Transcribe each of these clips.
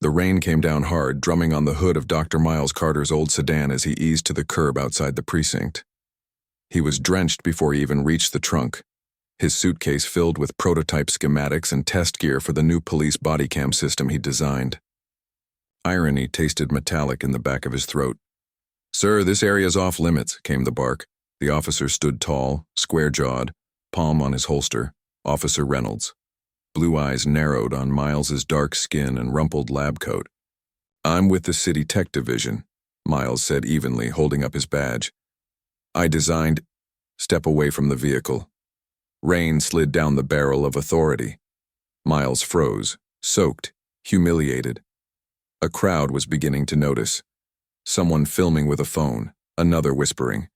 The rain came down hard, drumming on the hood of Dr. Miles Carter's old sedan as he eased to the curb outside the precinct. He was drenched before he even reached the trunk, his suitcase filled with prototype schematics and test gear for the new police body cam system he'd designed. Irony tasted metallic in the back of his throat. "Sir, this area's off limits," came the bark. The officer stood tall, square-jawed, palm on his holster, Officer Reynolds. Blue eyes narrowed on Miles's dark skin and rumpled lab coat. "I'm with the City Tech Division," Miles said evenly, holding up his badge. "I designed—" Step away from the vehicle. Rain slid down the barrel of authority. Miles froze, soaked, humiliated. A crowd was beginning to notice. Someone filming with a phone, another whispering.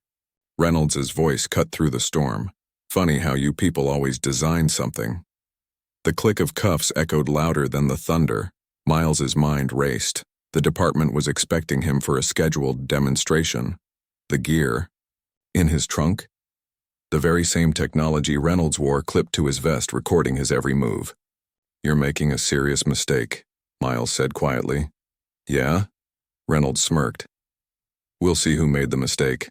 Reynolds's voice cut through the storm. "Funny how you people always design something." The click of cuffs echoed louder than the thunder. Miles's mind raced. The department was expecting him for a scheduled demonstration. The gear. In his trunk? The very same technology Reynolds wore clipped to his vest, recording his every move. "You're making a serious mistake," Miles said quietly. "Yeah?" Reynolds smirked. "We'll see who made the mistake."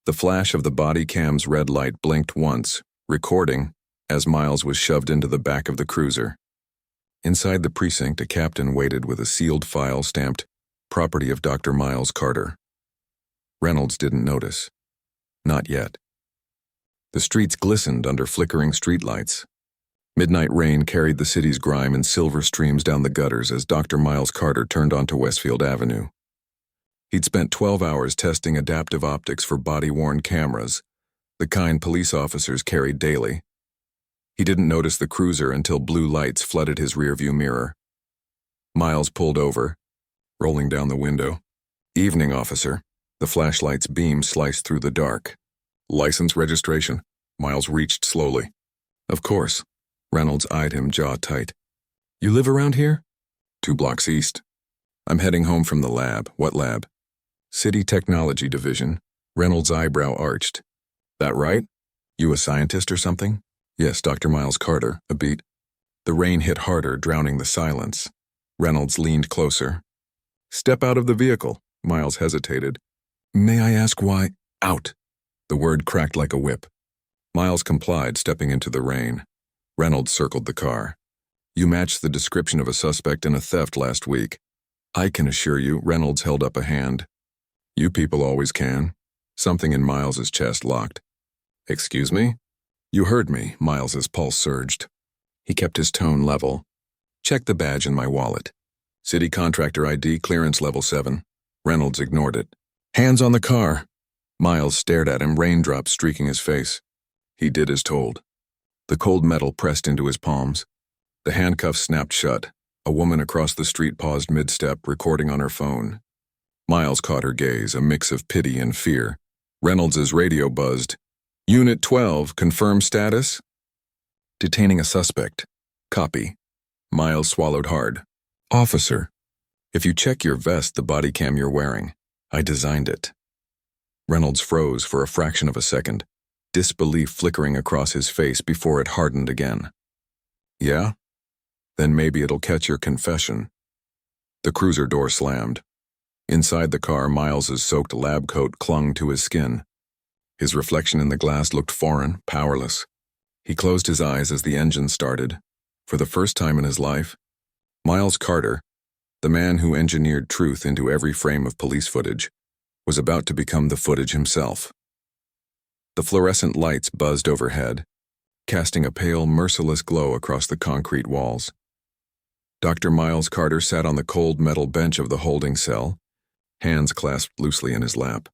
The flash of the body cam's red light blinked once, recording, as Miles was shoved into the back of the cruiser. Inside the precinct, a captain waited with a sealed file stamped, "Property of Dr. Miles Carter." Reynolds didn't notice. Not yet. The streets glistened under flickering streetlights. Midnight rain carried the city's grime in silver streams down the gutters as Dr. Miles Carter turned onto Westfield Avenue. He'd spent 12 hours testing adaptive optics for body-worn cameras, the kind police officers carried daily. He didn't notice the cruiser until blue lights flooded his rearview mirror. Miles pulled over, rolling down the window. "Evening, officer." The flashlight's beam sliced through the dark. "License registration?" Miles reached slowly. "Of course." Reynolds eyed him, jaw tight. "You live around here?" 2 blocks east. "I'm heading home from the lab." "What lab?" "City Technology Division." Reynolds' eyebrow arched. "That right? You a scientist or something?" "Yes, Dr. Miles Carter." A beat. The rain hit harder, drowning the silence. Reynolds leaned closer. "Step out of the vehicle." Miles hesitated. "May I ask why—" "Out." The word cracked like a whip. Miles complied, stepping into the rain. Reynolds circled the car. "You matched the description of a suspect in a theft last week." "I can assure you," Reynolds held up a hand. "You people always can." Something in Miles's chest locked. "Excuse me?" "You heard me." Miles's pulse surged. He kept his tone level. "Check the badge in my wallet. City contractor ID, clearance level 7. Reynolds ignored it. "Hands on the car." Miles stared at him, raindrops streaking his face. He did as told. The cold metal pressed into his palms. The handcuffs snapped shut. A woman across the street paused mid-step, recording on her phone. Miles caught her gaze, a mix of pity and fear. Reynolds's radio buzzed. "Unit 12, confirm status?" "Detaining a suspect." "Copy." Miles swallowed hard. "Officer, if you check your vest, the body cam you're wearing, I designed it." Reynolds froze for a fraction of a second, disbelief flickering across his face before it hardened again. "Yeah? Then maybe it'll catch your confession." The cruiser door slammed. Inside the car, Miles's soaked lab coat clung to his skin. His reflection in the glass looked foreign, powerless. He closed his eyes as the engine started. For the first time in his life, Miles Carter, the man who engineered truth into every frame of police footage, was about to become the footage himself. The fluorescent lights buzzed overhead, casting a pale, merciless glow across the concrete walls. Dr. Miles Carter sat on the cold metal bench of the holding cell, hands clasped loosely in his lap.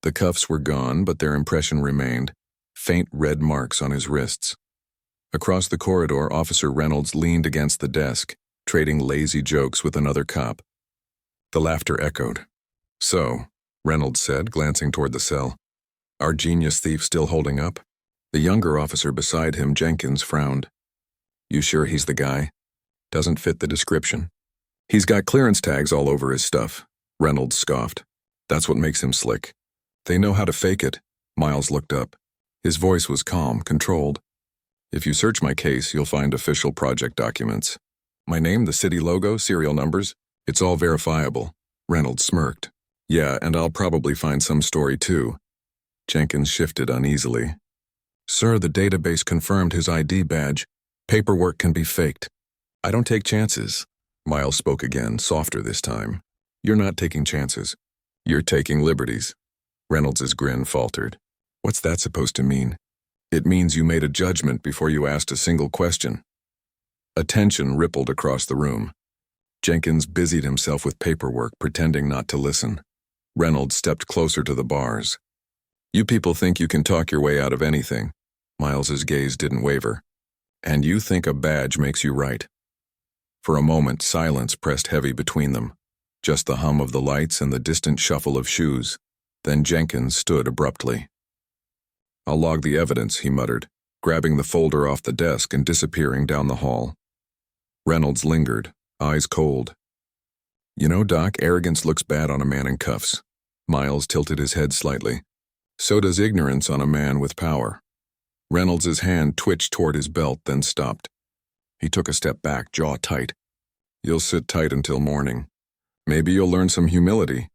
The cuffs were gone, but their impression remained, faint red marks on his wrists. Across the corridor, Officer Reynolds leaned against the desk, trading lazy jokes with another cop. The laughter echoed. "So," Reynolds said, glancing toward the cell, "our genius thief still holding up?" The younger officer beside him, Jenkins, frowned. "You sure he's the guy? Doesn't fit the description." "He's got clearance tags all over his stuff," Reynolds scoffed. "That's what makes him slick. They know how to fake it." Miles looked up. His voice was calm, controlled. "If you search my case, you'll find official project documents." My name, the city logo, serial numbers. It's all verifiable. Reynolds smirked. Yeah, and I'll probably find some story too. Jenkins shifted uneasily. Sir, the database confirmed his ID badge. Paperwork can be faked. I don't take chances. Miles spoke again, softer this time. You're not taking chances. You're taking liberties. Reynolds' grin faltered. What's that supposed to mean? It means you made a judgment before you asked a single question. A tension rippled across the room. Jenkins busied himself with paperwork, pretending not to listen. Reynolds stepped closer to the bars. You people think you can talk your way out of anything. Miles's gaze didn't waver. And you think a badge makes you right. For a moment, silence pressed heavy between them. Just the hum of the lights and the distant shuffle of shoes. Then Jenkins stood abruptly. I'll log the evidence, he muttered, grabbing the folder off the desk and disappearing down the hall. Reynolds lingered, eyes cold. You know, Doc, arrogance looks bad on a man in cuffs. Miles tilted his head slightly. So does ignorance on a man with power. Reynolds' hand twitched toward his belt, then stopped. He took a step back, jaw tight. You'll sit tight until morning. Maybe you'll learn some humility.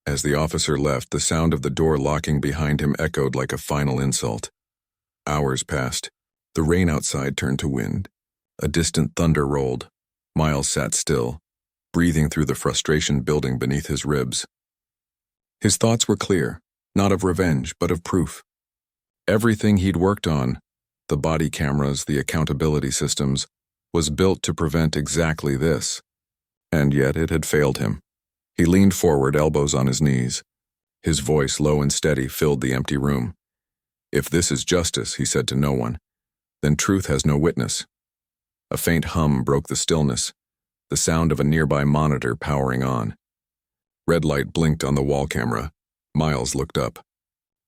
As the officer left, the sound of the door locking behind him echoed like a final insult. Hours passed. The rain outside turned to wind. A distant thunder rolled. Miles sat still, breathing through the frustration building beneath his ribs. His thoughts were clear, not of revenge, but of proof. Everything he'd worked on, the body cameras, the accountability systems, was built to prevent exactly this. And yet it had failed him. He leaned forward, elbows on his knees. His voice, low and steady, filled the empty room. If this is justice, he said to no one, then truth has no witness. A faint hum broke the stillness, the sound of a nearby monitor powering on. Red light blinked on the wall camera. Miles looked up.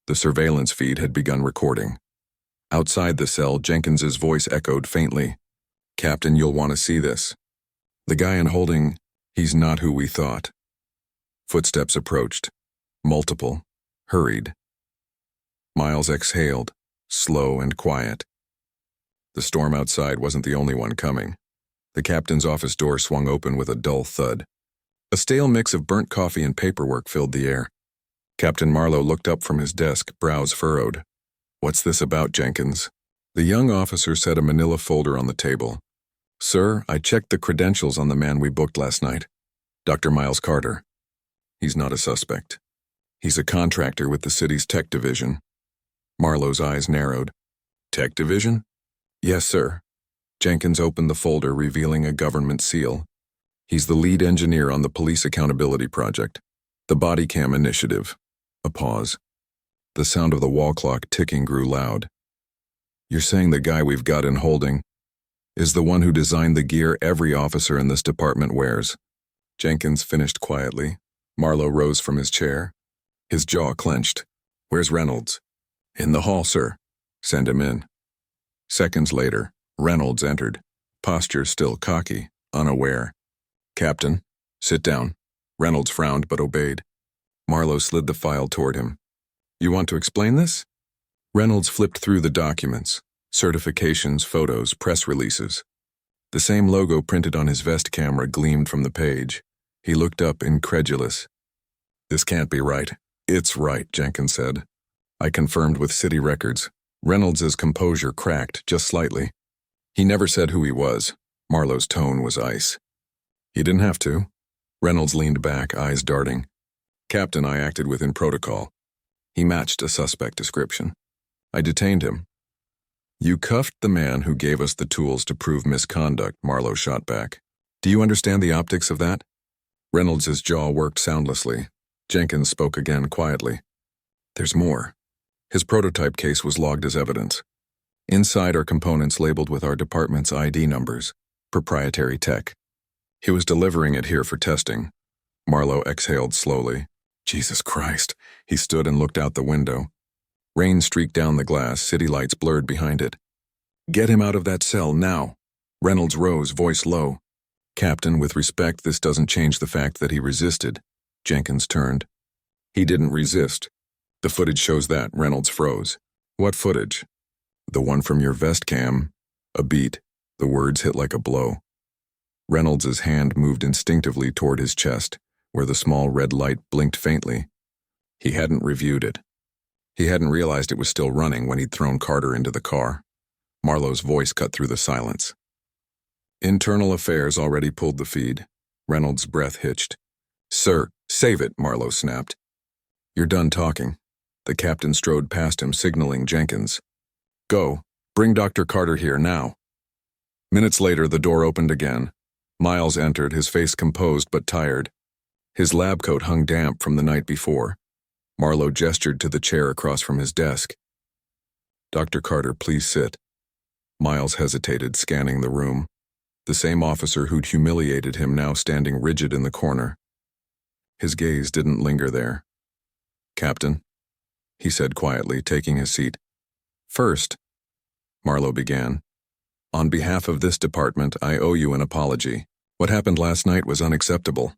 The surveillance feed had begun recording. Outside the cell, Jenkins's voice echoed faintly. Captain, you'll want to see this. The guy in holding, he's not who we thought. Footsteps approached. Multiple. Hurried. Miles exhaled, slow and quiet. The storm outside wasn't the only one coming. The captain's office door swung open with a dull thud. A stale mix of burnt coffee and paperwork filled the air. Captain Marlowe looked up from his desk, brows furrowed. What's this about, Jenkins? The young officer set a manila folder on the table. Sir, I checked the credentials on the man we booked last night. Dr. Miles Carter. He's not a suspect. He's a contractor with the city's tech division. Marlowe's eyes narrowed. Tech division? Yes, sir. Jenkins opened the folder, revealing a government seal. He's the lead engineer on the police accountability project, the body cam initiative. A pause. The sound of the wall clock ticking grew loud. You're saying the guy we've got in holding is the one who designed the gear every officer in this department wears? Jenkins finished quietly. Marlowe rose from his chair. His jaw clenched. Where's Reynolds? In the hall, sir. Send him in. Seconds later, Reynolds entered, posture still cocky, unaware. Captain, sit down. Reynolds frowned but obeyed. Marlowe slid the file toward him. You want to explain this? Reynolds flipped through the documents, certifications, photos, press releases. The same logo printed on his vest camera gleamed from the page. He looked up, incredulous. This can't be right. It's right, Jenkins said. I confirmed with city records. Reynolds' composure cracked just slightly. He never said who he was. Marlowe's tone was ice. He didn't have to. Reynolds leaned back, eyes darting. Captain, I acted within protocol. He matched a suspect description. I detained him. You cuffed the man who gave us the tools to prove misconduct, Marlowe shot back. Do you understand the optics of that? Reynolds' jaw worked soundlessly. Jenkins spoke again quietly. There's more. His prototype case was logged as evidence. Inside are components labeled with our department's ID numbers, proprietary tech. He was delivering it here for testing. Marlowe exhaled slowly. Jesus Christ. He stood and looked out the window. Rain streaked down the glass, city lights blurred behind it. Get him out of that cell now. Reynolds rose, voice low. Captain, with respect, this doesn't change the fact that he resisted. Jenkins turned. He didn't resist. The footage shows that. Reynolds froze. What footage? The one from your vest cam. A beat. The words hit like a blow. Reynolds's hand moved instinctively toward his chest, where the small red light blinked faintly. He hadn't reviewed it. He hadn't realized it was still running when he'd thrown Carter into the car. Marlowe's voice cut through the silence. Internal Affairs already pulled the feed. Reynolds' breath hitched. "Sir, save it," Marlowe snapped. "You're done talking." The captain strode past him, signaling Jenkins. "Go. Bring Dr. Carter here now." Minutes later, the door opened again. Miles entered, his face composed but tired. His lab coat hung damp from the night before. Marlowe gestured to the chair across from his desk. "Dr. Carter, please sit." Miles hesitated, scanning the room. The same officer who'd humiliated him now standing rigid in the corner. His gaze didn't linger there. "Captain," he said quietly, taking his seat. "First," Marlowe began, "on behalf of this department, I owe you an apology. What happened last night was unacceptable."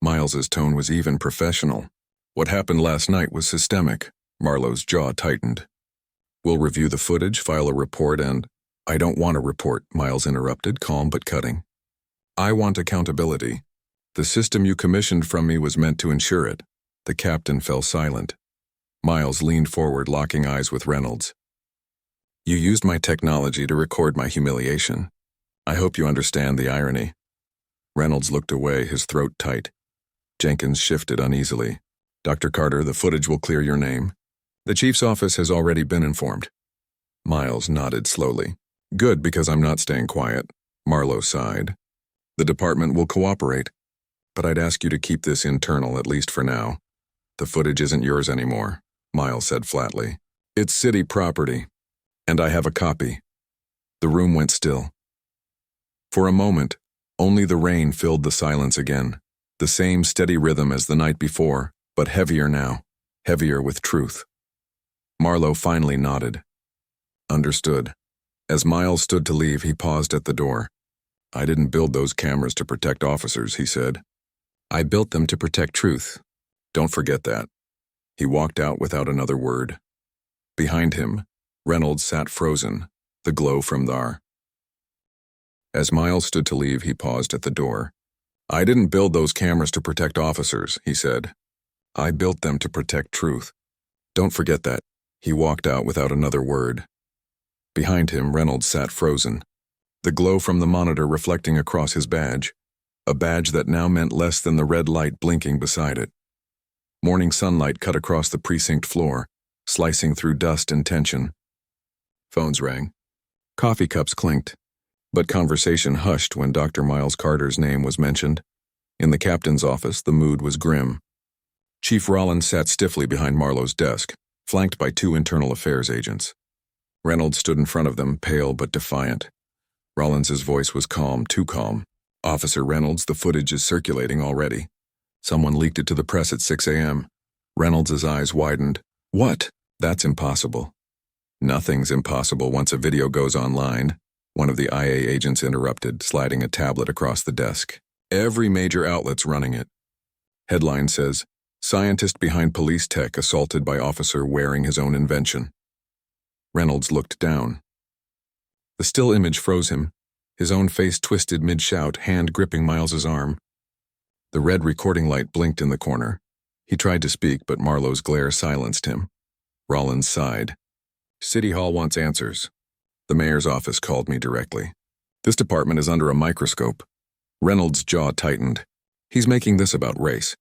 Miles's tone was even professional. "What happened last night was systemic." Marlowe's jaw tightened. "We'll review the footage, file a report, and—" "I don't want a report," Miles interrupted, calm but cutting. "I want accountability. The system you commissioned from me was meant to ensure it." The captain fell silent. Miles leaned forward, locking eyes with Reynolds. "You used my technology to record my humiliation. I hope you understand the irony." Reynolds looked away, his throat tight. Jenkins shifted uneasily. "Dr. Carter, the footage will clear your name. The chief's office has already been informed." Miles nodded slowly. "Good, because I'm not staying quiet." Marlowe sighed. "The department will cooperate, but I'd ask you to keep this internal, at least for now. The footage isn't yours anymore," Miles said flatly. "It's city property, and I have a copy." The room went still. For a moment, only the rain filled the silence again. The same steady rhythm as the night before, but heavier now, heavier with truth. Marlowe finally nodded. "Understood." As Miles stood to leave, he paused at the door. "I didn't build those cameras to protect officers," he said. "I built them to protect truth. Don't forget that." He walked out without another word. Behind him, Reynolds sat frozen, the glow from there. As Miles stood to leave, he paused at the door. "I didn't build those cameras to protect officers," he said. "I built them to protect truth. Don't forget that." He walked out without another word. Behind him, Reynolds sat frozen, the glow from the monitor reflecting across his badge, a badge that now meant less than the red light blinking beside it. Morning sunlight cut across the precinct floor, slicing through dust and tension. Phones rang. Coffee cups clinked, but conversation hushed when Dr. Miles Carter's name was mentioned. In the captain's office, the mood was grim. Chief Rollins sat stiffly behind Marlowe's desk, flanked by two internal affairs agents. Reynolds stood in front of them, pale but defiant. Rollins's voice was calm, too calm. "Officer Reynolds, the footage is circulating already. Someone leaked it to the press at 6 a.m. Reynolds' eyes widened. "What? That's impossible." "Nothing's impossible once a video goes online," one of the IA agents interrupted, sliding a tablet across the desk. "Every major outlet's running it. Headline says, 'Scientist behind police tech assaulted by officer wearing his own invention.'" Reynolds looked down. The still image froze him, his own face twisted mid-shout, hand gripping Miles's arm. The red recording light blinked in the corner. He tried to speak, but Marlowe's glare silenced him. Rollins sighed. "City Hall wants answers. The mayor's office called me directly. This department is under a microscope." Reynolds' jaw tightened. "He's making this about race."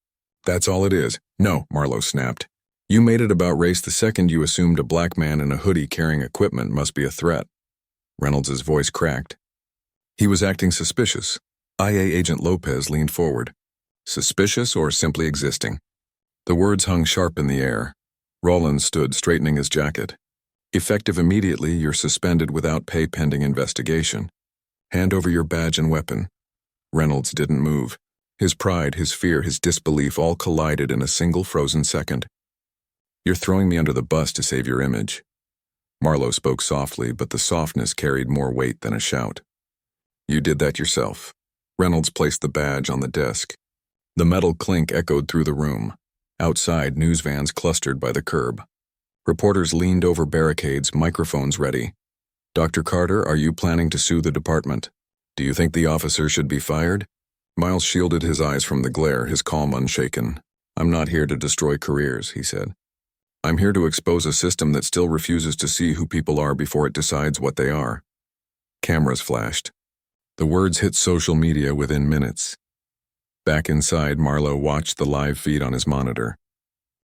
"That's all it is." "No," Marlowe snapped. "You made it about race the second you assumed a black man in a hoodie carrying equipment must be a threat." Reynolds' voice cracked. He was acting suspicious. IA agent Lopez leaned forward. "Suspicious or simply existing?" The words hung sharp in the air. Rollins stood, straightening his jacket. "Effective immediately, you're suspended without pay pending investigation. Hand over your badge and weapon." Reynolds didn't move. His pride, his fear, his disbelief all collided in a single frozen second. "You're throwing me under the bus to save your image." Marlowe spoke softly, but the softness carried more weight than a shout. "You did that yourself." Reynolds placed the badge on the desk. The metal clink echoed through the room. Outside, news vans clustered by the curb. Reporters leaned over barricades, microphones ready. "Dr. Carter, are you planning to sue the department?" Do you think the officer should be fired? Miles shielded his eyes from the glare, his calm unshaken. I'm not here to destroy careers, he said. I'm here to expose a system that still refuses to see who people are before it decides what they are. Cameras flashed. The words hit social media within minutes. Back inside, Marlowe watched the live feed on his monitor.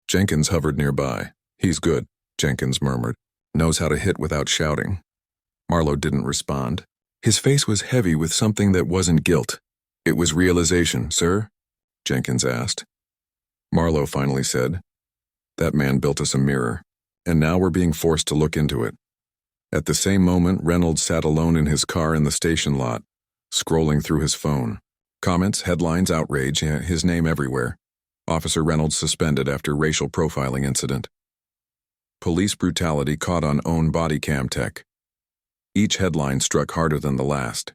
Jenkins hovered nearby. He's good, Jenkins murmured. Knows how to hit without shouting. Marlowe didn't respond. His face was heavy with something that wasn't guilt. It was realization, sir? Jenkins asked. Marlowe finally said, That man built us a mirror, and now we're being forced to look into it. At the same moment, Reynolds sat alone in his car in the station lot, scrolling through his phone. Comments, headlines, outrage, his name everywhere. Officer Reynolds suspended after racial profiling incident. Police brutality caught on own body cam tech. Each headline struck harder than the last.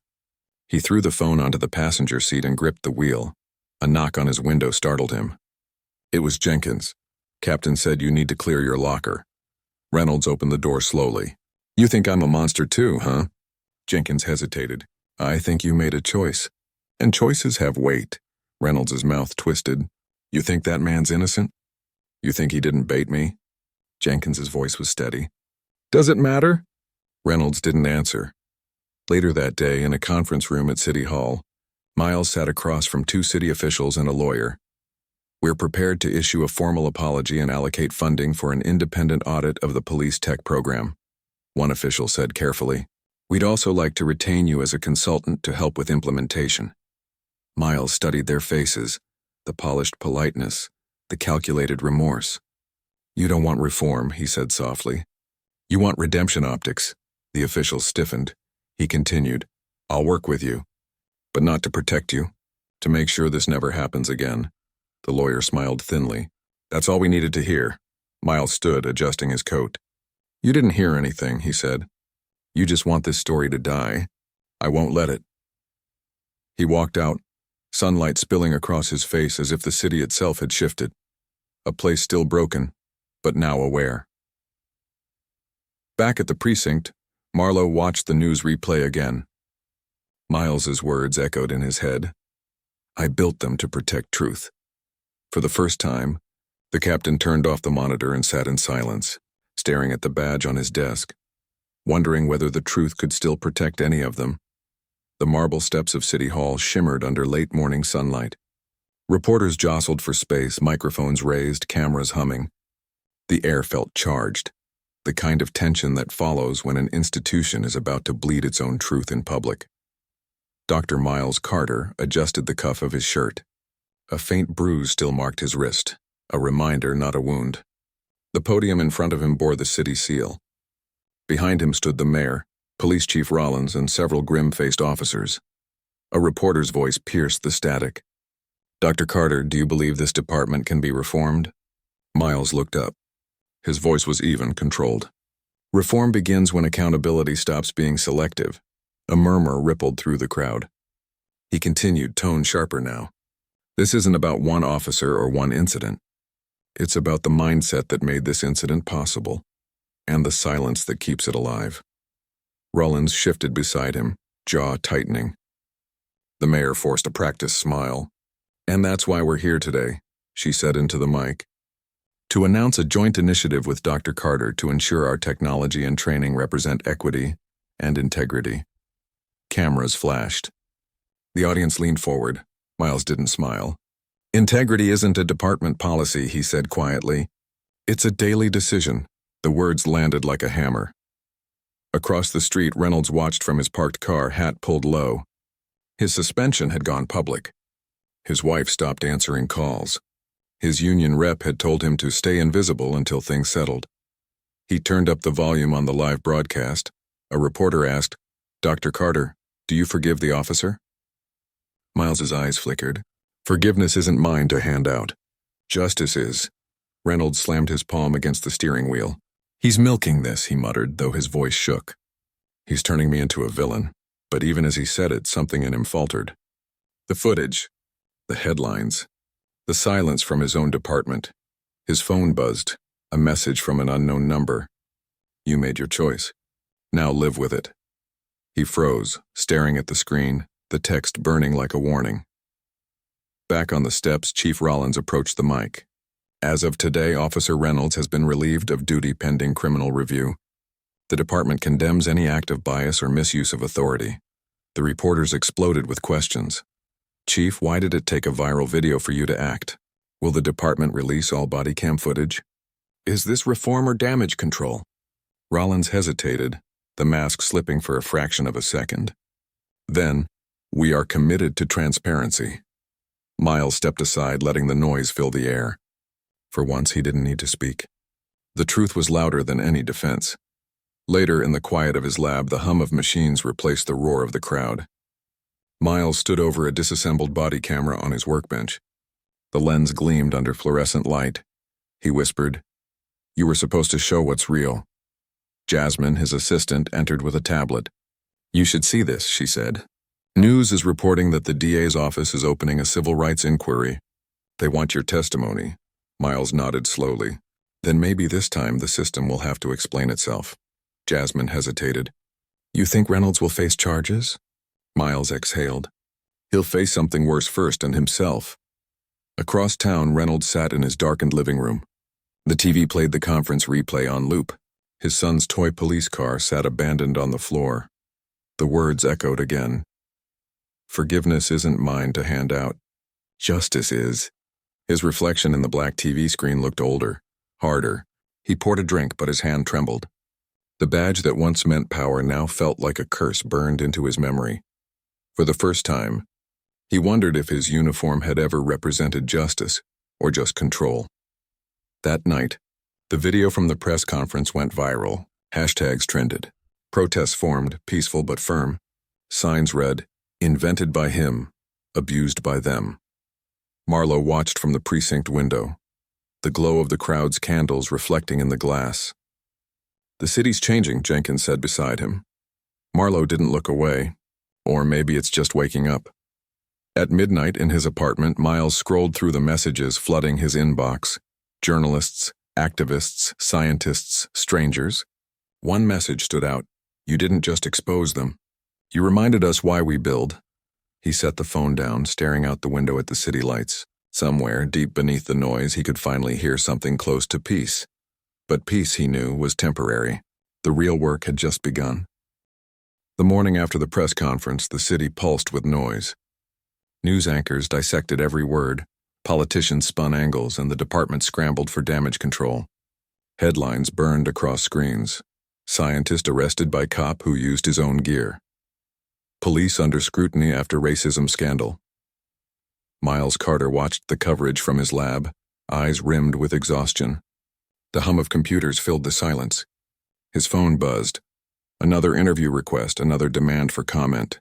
He threw the phone onto the passenger seat and gripped the wheel. A knock on his window startled him. It was Jenkins. Captain said you need to clear your locker. Reynolds opened the door slowly. You think I'm a monster too, huh? Jenkins hesitated. I think you made a choice. And choices have weight. Reynolds' mouth twisted. You think that man's innocent? You think he didn't bait me? Jenkins' voice was steady. Does it matter? Reynolds didn't answer. Later that day, in a conference room at City Hall, Miles sat across from two city officials and a lawyer. We're prepared to issue a formal apology and allocate funding for an independent audit of the police tech program, one official said carefully. We'd also like to retain you as a consultant to help with implementation. Miles studied their faces, the polished politeness, the calculated remorse. You don't want reform, he said softly. You want redemption optics. The official stiffened. He continued, I'll work with you, but not to protect you, to make sure this never happens again. The lawyer smiled thinly. That's all we needed to hear. Miles stood, adjusting his coat. You didn't hear anything, he said. You just want this story to die. I won't let it. He walked out, sunlight spilling across his face as if the city itself had shifted. A place still broken, but now aware. Back at the precinct, Marlowe watched the news replay again. Miles's words echoed in his head. I built them to protect truth. For the first time, the captain turned off the monitor and sat in silence, staring at the badge on his desk, wondering whether the truth could still protect any of them. The marble steps of City Hall shimmered under late morning sunlight. Reporters jostled for space, microphones raised, cameras humming. The air felt charged, the kind of tension that follows when an institution is about to bleed its own truth in public. Dr. Miles Carter adjusted the cuff of his shirt. A faint bruise still marked his wrist, a reminder, not a wound. The podium in front of him bore the city seal. Behind him stood the mayor, Police Chief Rollins, and several grim-faced officers. A reporter's voice pierced the static. Dr. Carter, do you believe this department can be reformed? Miles looked up. His voice was even, controlled. Reform begins when accountability stops being selective. A murmur rippled through the crowd. He continued, tone sharper now. This isn't about one officer or one incident. It's about the mindset that made this incident possible, and the silence that keeps it alive. Rollins shifted beside him, jaw tightening. The mayor forced a practiced smile. And that's why we're here today, she said into the mic. To announce a joint initiative with Dr. Carter to ensure our technology and training represent equity and integrity. Cameras flashed. The audience leaned forward. Miles didn't smile. Integrity isn't a department policy, he said quietly. It's a daily decision. The words landed like a hammer. Across the street, Reynolds watched from his parked car, hat pulled low. His suspension had gone public. His wife stopped answering calls. His union rep had told him to stay invisible until things settled. He turned up the volume on the live broadcast. A reporter asked, Dr. Carter, do you forgive the officer? Miles's eyes flickered. Forgiveness isn't mine to hand out. Justice is. Reynolds slammed his palm against the steering wheel. He's milking this, he muttered, though his voice shook. He's turning me into a villain. But even as he said it, something in him faltered. The footage, the headlines, the silence from his own department. His phone buzzed, a message from an unknown number. You made your choice. Now live with it. He froze, staring at the screen, the text burning like a warning. Back on the steps, Chief Rollins approached the mic. As of today, Officer Reynolds has been relieved of duty pending criminal review. The department condemns any act of bias or misuse of authority. The reporters exploded with questions. Chief, why did it take a viral video for you to act? Will the department release all body cam footage? Is this reform or damage control? Rollins hesitated, the mask slipping for a fraction of a second. Then, we are committed to transparency. Miles stepped aside, letting the noise fill the air. For once, he didn't need to speak. The truth was louder than any defense. Later, in the quiet of his lab, the hum of machines replaced the roar of the crowd. Miles stood over a disassembled body camera on his workbench. The lens gleamed under fluorescent light. He whispered, "You were supposed to show what's real." Jasmine, his assistant, entered with a tablet. "You should see this," she said. "News is reporting that the DA's office is opening a civil rights inquiry. They want your testimony." Miles nodded slowly. "Then maybe this time the system will have to explain itself." Jasmine hesitated. "You think Reynolds will face charges?" Miles exhaled. "He'll face something worse first, and himself." Across town, Reynolds sat in his darkened living room. The TV played the conference replay on loop. His son's toy police car sat abandoned on the floor. The words echoed again. "Forgiveness isn't mine to hand out. Justice is." His reflection in the black TV screen looked older, harder. He poured a drink, but his hand trembled. The badge that once meant power now felt like a curse burned into his memory. For the first time, he wondered if his uniform had ever represented justice or just control. That night, the video from the press conference went viral. Hashtags trended. Protests formed, peaceful but firm. Signs read, "Invented by him, abused by them." Marlowe watched from the precinct window, the glow of the crowd's candles reflecting in the glass. "The city's changing," Jenkins said beside him. Marlowe didn't look away. Or maybe it's just waking up. At midnight in his apartment, Miles scrolled through the messages flooding his inbox. Journalists, activists, scientists, strangers. One message stood out. "You didn't just expose them. You reminded us why we build." He set the phone down, staring out the window at the city lights. Somewhere, deep beneath the noise, he could finally hear something close to peace. But peace, he knew, was temporary. The real work had just begun. The morning after the press conference, the city pulsed with noise. News anchors dissected every word, politicians spun angles, and the department scrambled for damage control. Headlines burned across screens. Scientist arrested by cop who used his own gear. Police under scrutiny after racism scandal. Miles Carter watched the coverage from his lab, eyes rimmed with exhaustion. The hum of computers filled the silence. His phone buzzed. Another interview request, another demand for comment.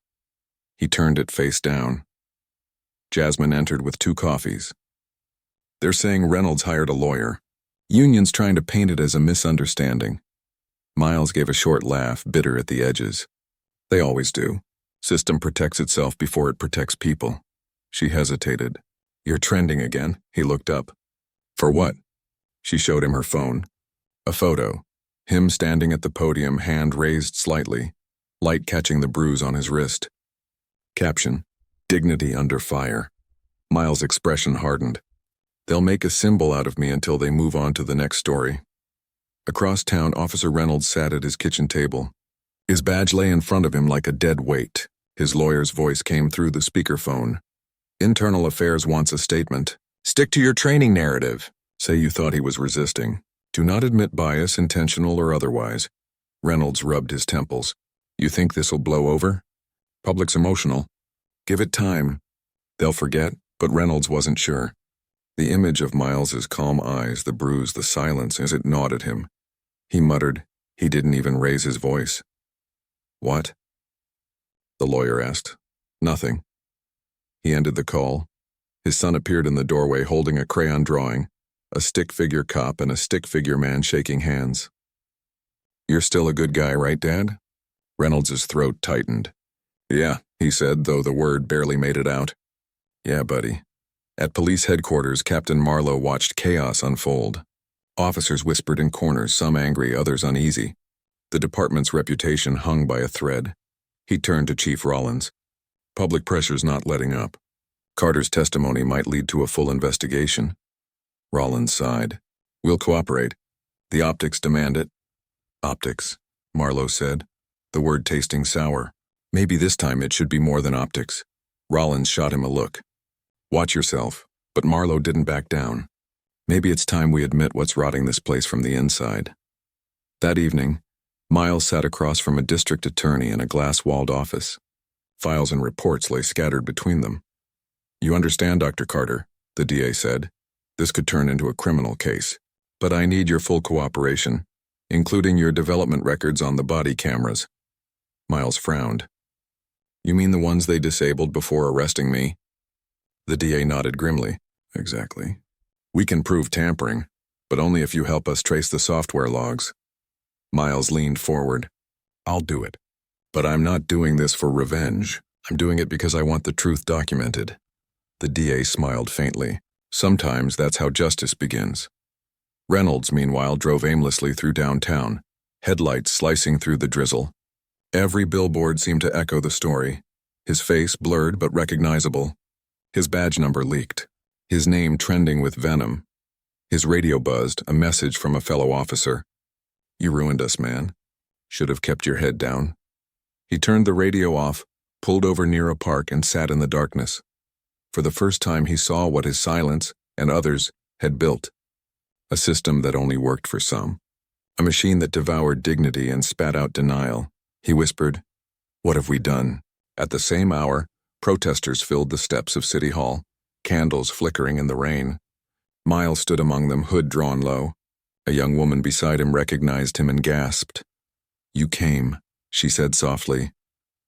He turned it face down. Jasmine entered with 2 coffees. "They're saying Reynolds hired a lawyer. Union's trying to paint it as a misunderstanding." Miles gave a short laugh, bitter at the edges. "They always do. System protects itself before it protects people." She hesitated. "You're trending again." He looked up. "For what?" She showed him her phone. A photo. Him standing at the podium, hand raised slightly, light catching the bruise on his wrist. Caption, "Dignity under fire." Miles' expression hardened. "They'll make a symbol out of me until they move on to the next story." Across town, Officer Reynolds sat at his kitchen table. His badge lay in front of him like a dead weight. His lawyer's voice came through the speakerphone. "Internal Affairs wants a statement. Stick to your training narrative." Say you thought he was resisting. "Do not admit bias, intentional or otherwise." Reynolds rubbed his temples. "You think this'll blow over? Public's emotional. Give it time. They'll forget." But Reynolds wasn't sure. The image of Miles's calm eyes, the bruise, the silence as it gnawed at him. He muttered. He didn't even raise his voice. "What?" the lawyer asked. "Nothing." He ended the call. His son appeared in the doorway holding a crayon drawing, a stick figure cop and a stick figure man shaking hands. "You're still a good guy, right, Dad?" Reynolds' throat tightened. "Yeah," he said, though the word barely made it out. "Yeah, buddy." At police headquarters, Captain Marlowe watched chaos unfold. Officers whispered in corners, some angry, others uneasy. The department's reputation hung by a thread. He turned to Chief Rollins. Public pressure's not letting up. Carter's testimony might lead to a full investigation. Rollins sighed. We'll cooperate. The optics demand it. Optics, Marlowe said, the word tasting sour. Maybe this time it should be more than optics. Rollins shot him a look. Watch yourself, but Marlowe didn't back down. Maybe it's time we admit what's rotting this place from the inside. That evening, Miles sat across from a district attorney in a glass-walled office. Files and reports lay scattered between them. You understand, Dr. Carter, the DA said. This could turn into a criminal case. But I need your full cooperation, including your development records on the body cameras. Miles frowned. You mean the ones they disabled before arresting me? The DA nodded grimly. Exactly. We can prove tampering, but only if you help us trace the software logs. Miles leaned forward. I'll do it. But I'm not doing this for revenge. I'm doing it because I want the truth documented. The DA smiled faintly. Sometimes that's how justice begins. Reynolds, meanwhile, drove aimlessly through downtown, headlights slicing through the drizzle. Every billboard seemed to echo the story. His face blurred but recognizable. His badge number leaked. His name trending with venom. His radio buzzed, a message from a fellow officer. You ruined us, man. Should have kept your head down. He turned the radio off, pulled over near a park, and sat in the darkness. For the first time he saw what his silence, and others, had built. A system that only worked for some. A machine that devoured dignity and spat out denial. He whispered, What have we done? At the same hour, protesters filled the steps of City Hall, candles flickering in the rain. Miles stood among them, hood drawn low. A young woman beside him recognized him and gasped. You came, she said softly.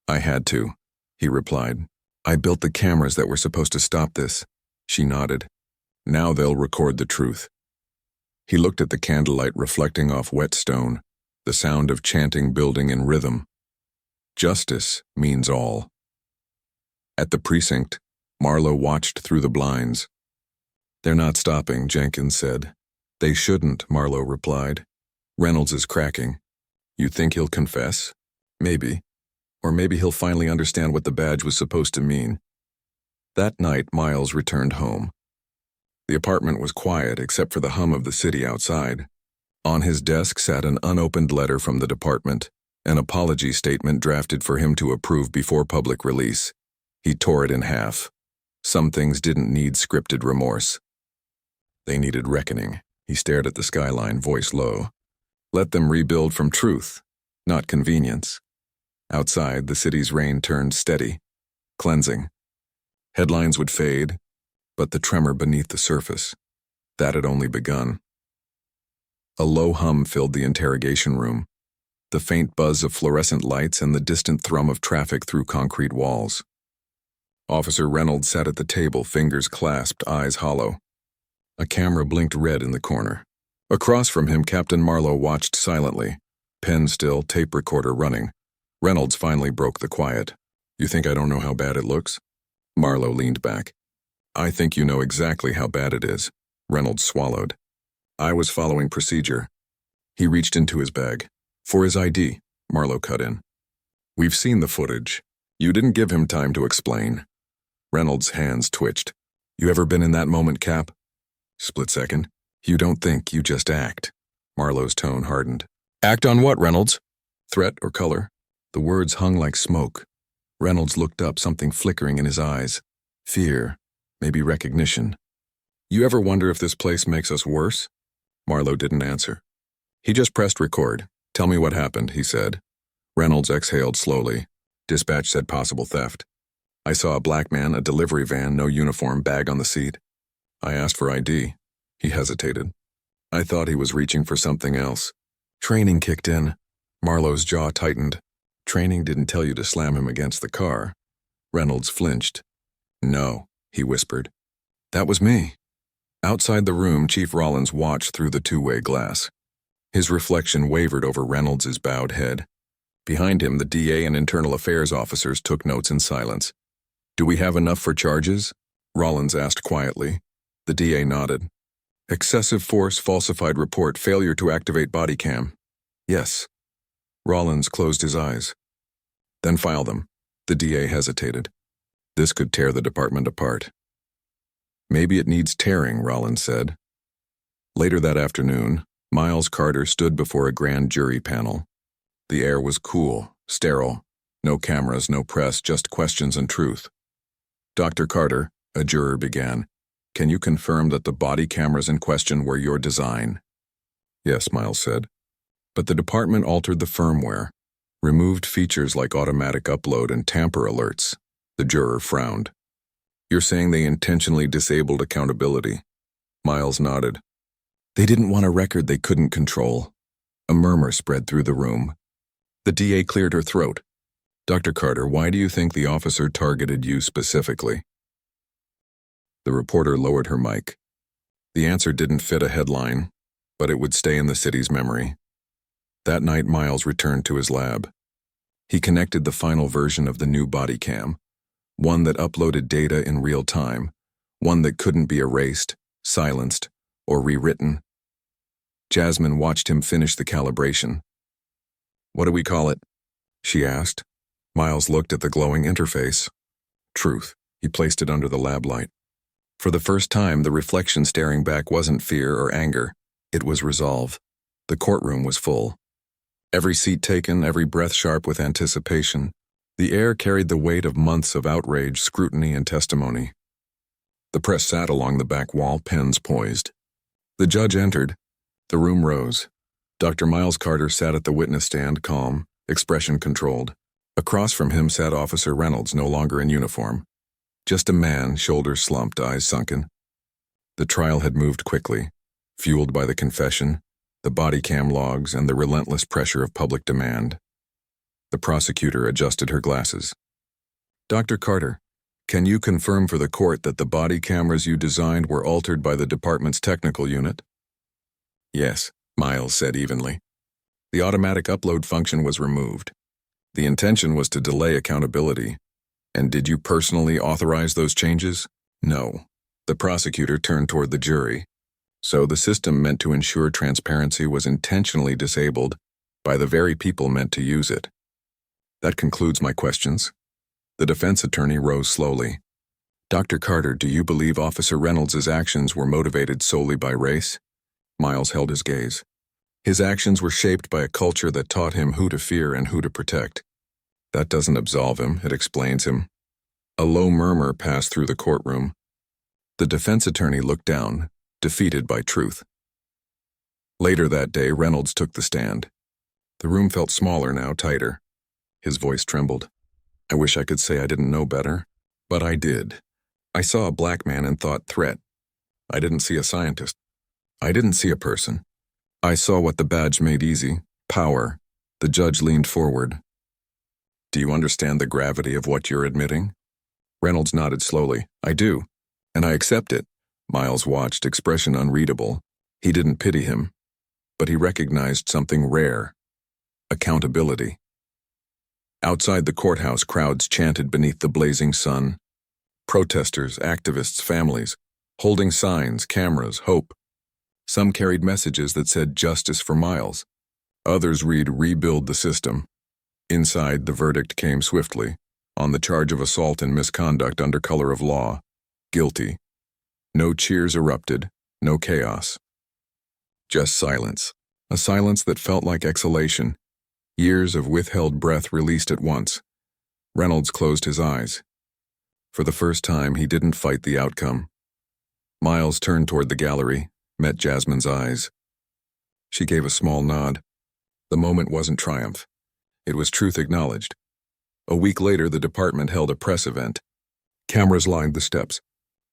I had to, he replied. I built the cameras that were supposed to stop this. She nodded. Now they'll record the truth. He looked at the candlelight reflecting off wet stone, the sound of chanting building in rhythm. Justice means all. At the precinct, Marlowe watched through the blinds. They're not stopping, Jenkins said. They shouldn't, Marlowe replied. Reynolds is cracking. You think he'll confess? Maybe. Or maybe he'll finally understand what the badge was supposed to mean. That night, Miles returned home. The apartment was quiet except for the hum of the city outside. On his desk sat an unopened letter from the department, an apology statement drafted for him to approve before public release. He tore it in half. Some things didn't need scripted remorse. They needed reckoning. He stared at the skyline, voice low. Let them rebuild from truth, not convenience. Outside, the city's rain turned steady, cleansing. Headlines would fade, but the tremor beneath the surface, that had only begun. A low hum filled the interrogation room, the faint buzz of fluorescent lights and the distant thrum of traffic through concrete walls. Officer Reynolds sat at the table, fingers clasped, eyes hollow. A camera blinked red in the corner. Across from him, Captain Marlowe watched silently, pen still, tape recorder running. Reynolds finally broke the quiet. You think I don't know how bad it looks? Marlowe leaned back. I think you know exactly how bad it is. Reynolds swallowed. I was following procedure. He reached into his bag. For his ID, Marlowe cut in. We've seen the footage. You didn't give him time to explain. Reynolds' hands twitched. You ever been in that moment, Cap? Split second. You don't think, you just act. Marlowe's tone hardened. Act on what, Reynolds? Threat or color? The words hung like smoke. Reynolds looked up, something flickering in his eyes. Fear, maybe recognition. You ever wonder if this place makes us worse? Marlowe didn't answer. He just pressed record. Tell me what happened, he said. Reynolds exhaled slowly. Dispatch said possible theft. I saw a black man, a delivery van, no uniform, bag on the seat. I asked for ID. He hesitated. I thought he was reaching for something else. Training kicked in. Marlowe's jaw tightened. Training didn't tell you to slam him against the car. Reynolds flinched. No, he whispered. That was me. Outside the room, Chief Rollins watched through the two-way glass. His reflection wavered over Reynolds' bowed head. Behind him, the DA and internal affairs officers took notes in silence. Do we have enough for charges? Rollins asked quietly. The DA nodded. Excessive force, falsified report, failure to activate body cam. Yes. Rollins closed his eyes. Then file them. The DA hesitated. This could tear the department apart. Maybe it needs tearing, Rollins said. Later that afternoon, Miles Carter stood before a grand jury panel. The air was cool, sterile. No cameras, no press, just questions and truth. Dr. Carter, a juror began, can you confirm that the body cameras in question were your design? Yes, Miles said. But the department altered the firmware, removed features like automatic upload and tamper alerts. The juror frowned. You're saying they intentionally disabled accountability? Miles nodded. They didn't want a record they couldn't control. A murmur spread through the room. The DA cleared her throat. Dr. Carter, why do you think the officer targeted you specifically? The reporter lowered her mic. The answer didn't fit a headline, but it would stay in the city's memory. That night, Miles returned to his lab. He connected the final version of the new body cam, one that uploaded data in real time, one that couldn't be erased, silenced, or rewritten. Jasmine watched him finish the calibration. What do we call it? She asked. Miles looked at the glowing interface. Truth. He placed it under the lab light. For the first time, the reflection staring back wasn't fear or anger. It was resolve. The courtroom was full. Every seat taken, every breath sharp with anticipation. The air carried the weight of months of outrage, scrutiny, and testimony. The press sat along the back wall, pens poised. The judge entered. The room rose. Dr. Miles Carter sat at the witness stand, calm, expression controlled. Across from him sat Officer Reynolds, no longer in uniform. Just a man, shoulders slumped, eyes sunken. The trial had moved quickly, fueled by the confession, the body cam logs, and the relentless pressure of public demand. The prosecutor adjusted her glasses. Dr. Carter, can you confirm for the court that the body cameras you designed were altered by the department's technical unit? Yes, Miles said evenly. The automatic upload function was removed. The intention was to delay accountability. And did you personally authorize those changes? No. The prosecutor turned toward the jury. So the system meant to ensure transparency was intentionally disabled by the very people meant to use it. That concludes my questions. The defense attorney rose slowly. Dr. Carter, do you believe Officer Reynolds' actions were motivated solely by race? Miles held his gaze. His actions were shaped by a culture that taught him who to fear and who to protect. That doesn't absolve him, it explains him. A low murmur passed through the courtroom. The defense attorney looked down, defeated by truth. Later that day, Reynolds took the stand. The room felt smaller now, tighter. His voice trembled. I wish I could say I didn't know better, but I did. I saw a black man and thought threat. I didn't see a scientist. I didn't see a person. I saw what the badge made easy, power. The judge leaned forward. Do you understand the gravity of what you're admitting? Reynolds nodded slowly. I do, and I accept it. Miles watched, expression unreadable. He didn't pity him, but he recognized something rare. Accountability. Outside the courthouse, crowds chanted beneath the blazing sun. Protesters, activists, families, holding signs, cameras, hope. Some carried messages that said justice for Miles. Others read rebuild the system. Inside, the verdict came swiftly, on the charge of assault and misconduct under color of law. Guilty. No cheers erupted, no chaos. Just silence. A silence that felt like exhalation. Years of withheld breath released at once. Reynolds closed his eyes. For the first time, he didn't fight the outcome. Miles turned toward the gallery, met Jasmine's eyes. She gave a small nod. The moment wasn't triumph. It was truth acknowledged. A week later, the department held a press event. Cameras lined the steps.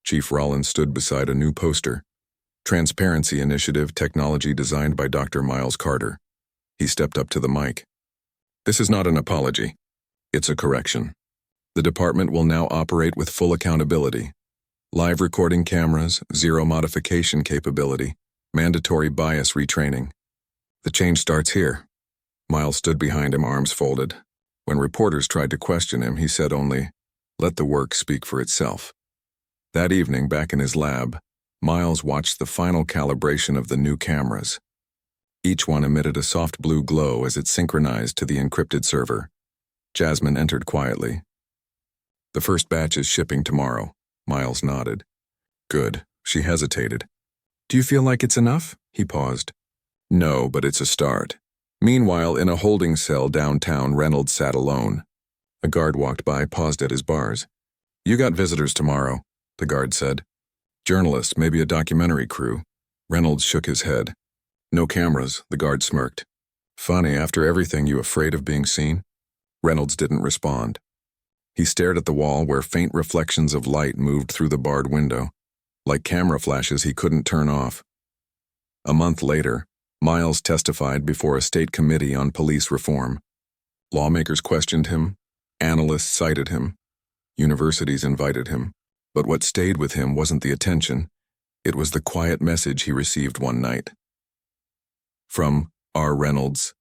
Chief Rollins stood beside a new poster. Transparency Initiative Technology designed by Dr. Miles Carter. He stepped up to the mic. This is not an apology. It's a correction. The department will now operate with full accountability. Live recording cameras, zero modification capability, mandatory bias retraining. The change starts here. Miles stood behind him, arms folded. When reporters tried to question him, he said only, let the work speak for itself. That evening, back in his lab, Miles watched the final calibration of the new cameras. Each one emitted a soft blue glow as it synchronized to the encrypted server. Jasmine entered quietly. The first batch is shipping tomorrow. Miles nodded. Good. She hesitated. Do you feel like it's enough? He paused. No, but it's a start. Meanwhile, in a holding cell downtown, Reynolds sat alone. A guard walked by, paused at his bars. You got visitors tomorrow, the guard said. Journalists, maybe a documentary crew. Reynolds shook his head. No cameras, the guard smirked. Funny, after everything, you afraid of being seen? Reynolds didn't respond. He stared at the wall where faint reflections of light moved through the barred window, like camera flashes he couldn't turn off. A month later, Miles testified before a state committee on police reform. Lawmakers questioned him, analysts cited him, universities invited him, but what stayed with him wasn't the attention, it was the quiet message he received one night. From R. Reynolds,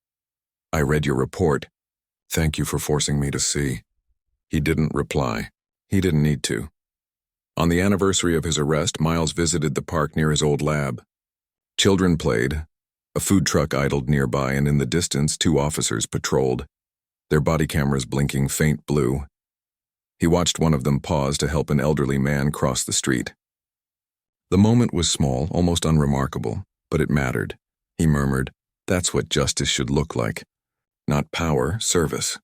I read your report. Thank you for forcing me to see. He didn't reply. He didn't need to. On the anniversary of his arrest, Miles visited the park near his old lab. Children played. A food truck idled nearby, and in the distance, 2 officers patrolled, their body cameras blinking faint blue. He watched one of them pause to help an elderly man cross the street. The moment was small, almost unremarkable, but it mattered. He murmured, "That's what justice should look like. Not power, service."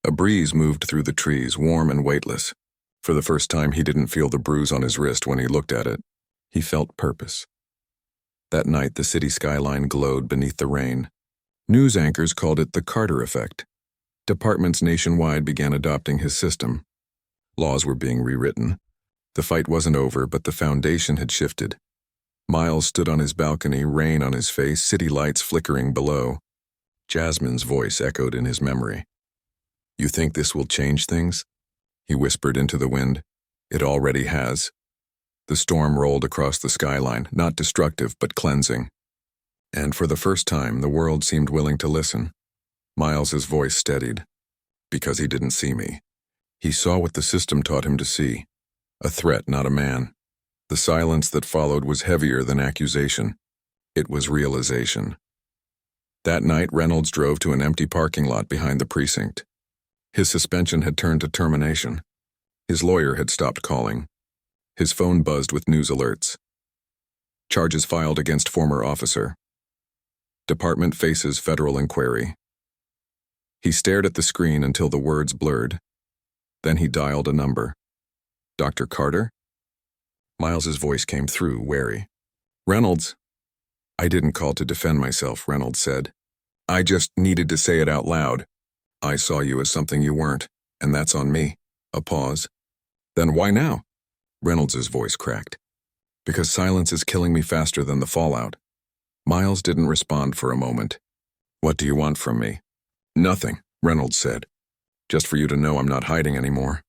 A breeze moved through the trees, warm and weightless. For the first time, he didn't feel the bruise on his wrist when he looked at it. He felt purpose. That night, the city skyline glowed beneath the rain. News anchors called it the Carter effect. Departments nationwide began adopting his system. Laws were being rewritten. The fight wasn't over, but the foundation had shifted. Miles stood on his balcony, rain on his face, city lights flickering below. Jasmine's voice echoed in his memory. You think this will change things? He whispered into the wind. It already has. The storm rolled across the skyline, not destructive, but cleansing. And for the first time, the world seemed willing to listen. Miles's voice steadied. Because he didn't see me. He saw what the system taught him to see. A threat, not a man. The silence that followed was heavier than accusation. It was realization. That night, Reynolds drove to an empty parking lot behind the precinct. His suspension had turned to termination. His lawyer had stopped calling. His phone buzzed with news alerts. Charges filed against former officer. Department faces federal inquiry. He stared at the screen until the words blurred. Then he dialed a number. Dr. Carter? Miles's voice came through, wary. Reynolds. I didn't call to defend myself, Reynolds said. I just needed to say it out loud. I saw you as something you weren't, and that's on me. A pause. Then why now? Reynolds's voice cracked. Because silence is killing me faster than the fallout. Miles didn't respond for a moment. What do you want from me? Nothing, Reynolds said. Just for you to know I'm not hiding anymore.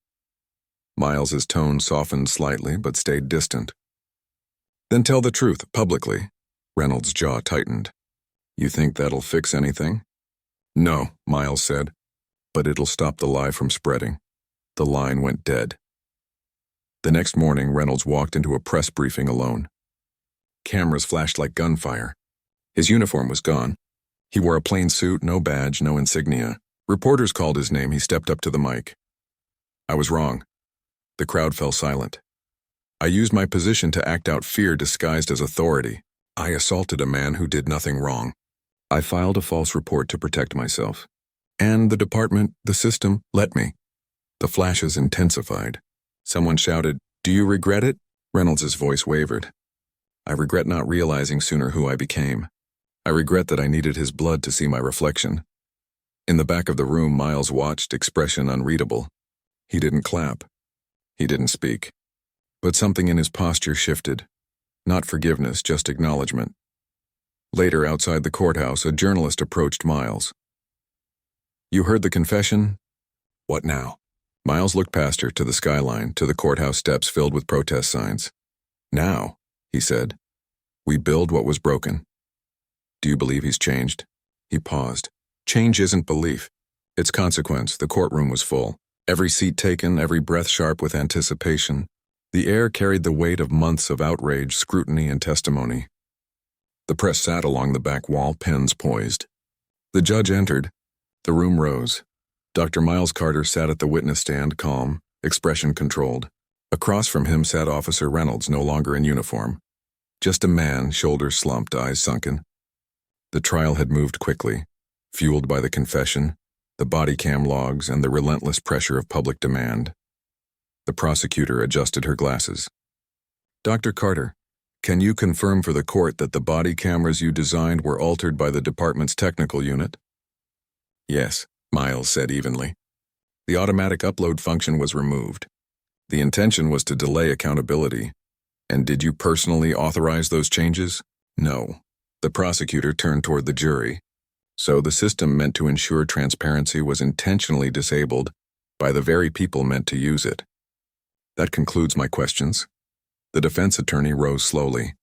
Miles's tone softened slightly, but stayed distant. Then tell the truth, publicly. Reynolds' jaw tightened. You think that'll fix anything? No, Miles said. But it'll stop the lie from spreading. The line went dead. The next morning, Reynolds walked into a press briefing alone. Cameras flashed like gunfire. His uniform was gone. He wore a plain suit, no badge, no insignia. Reporters called his name. He stepped up to the mic. I was wrong. The crowd fell silent. I used my position to act out fear disguised as authority. I assaulted a man who did nothing wrong. I filed a false report to protect myself. And the department, the system, let me. The flashes intensified. Someone shouted, Do you regret it? Reynolds' voice wavered. I regret not realizing sooner who I became. I regret that I needed his blood to see my reflection. In the back of the room, Miles watched, expression unreadable. He didn't clap. He didn't speak. But something in his posture shifted. Not forgiveness, just acknowledgement. Later, outside the courthouse, a journalist approached Miles. You heard the confession? What now? Miles looked past her to the skyline, to the courthouse steps filled with protest signs. Now, he said, we build what was broken. Do you believe he's changed? He paused. Change isn't belief. It's consequence. The courtroom was full. Every seat taken, every breath sharp with anticipation. The air carried the weight of months of outrage, scrutiny, and testimony. The press sat along the back wall, pens poised. The judge entered. The room rose. Dr. Miles Carter sat at the witness stand, calm, expression controlled. Across from him sat Officer Reynolds, no longer in uniform. Just a man, shoulders slumped, eyes sunken. The trial had moved quickly, fueled by the confession, the body cam logs, and the relentless pressure of public demand. The prosecutor adjusted her glasses. Dr. Carter, can you confirm for the court that the body cameras you designed were altered by the department's technical unit? Yes, Miles said evenly. The automatic upload function was removed. The intention was to delay accountability. And did you personally authorize those changes? No. The prosecutor turned toward the jury. So the system meant to ensure transparency was intentionally disabled by the very people meant to use it. That concludes my questions. The defense attorney rose slowly.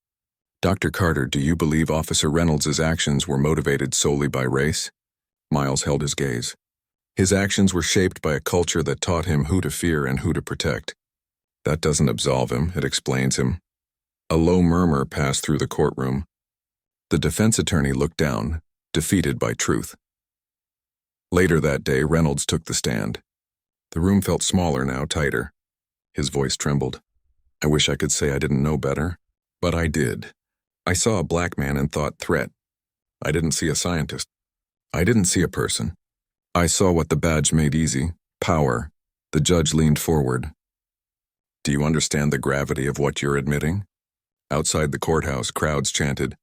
Dr. Carter, do you believe Officer Reynolds' actions were motivated solely by race? Miles held his gaze. His actions were shaped by a culture that taught him who to fear and who to protect. That doesn't absolve him, it explains him. A low murmur passed through the courtroom. The defense attorney looked down, defeated by truth. Later that day, Reynolds took the stand. The room felt smaller now, tighter. His voice trembled. I wish I could say I didn't know better, but I did. I saw a black man and thought threat. I didn't see a scientist. I didn't see a person. I saw what the badge made easy, power. The judge leaned forward. Do you understand the gravity of what you're admitting? Outside the courthouse, crowds chanted,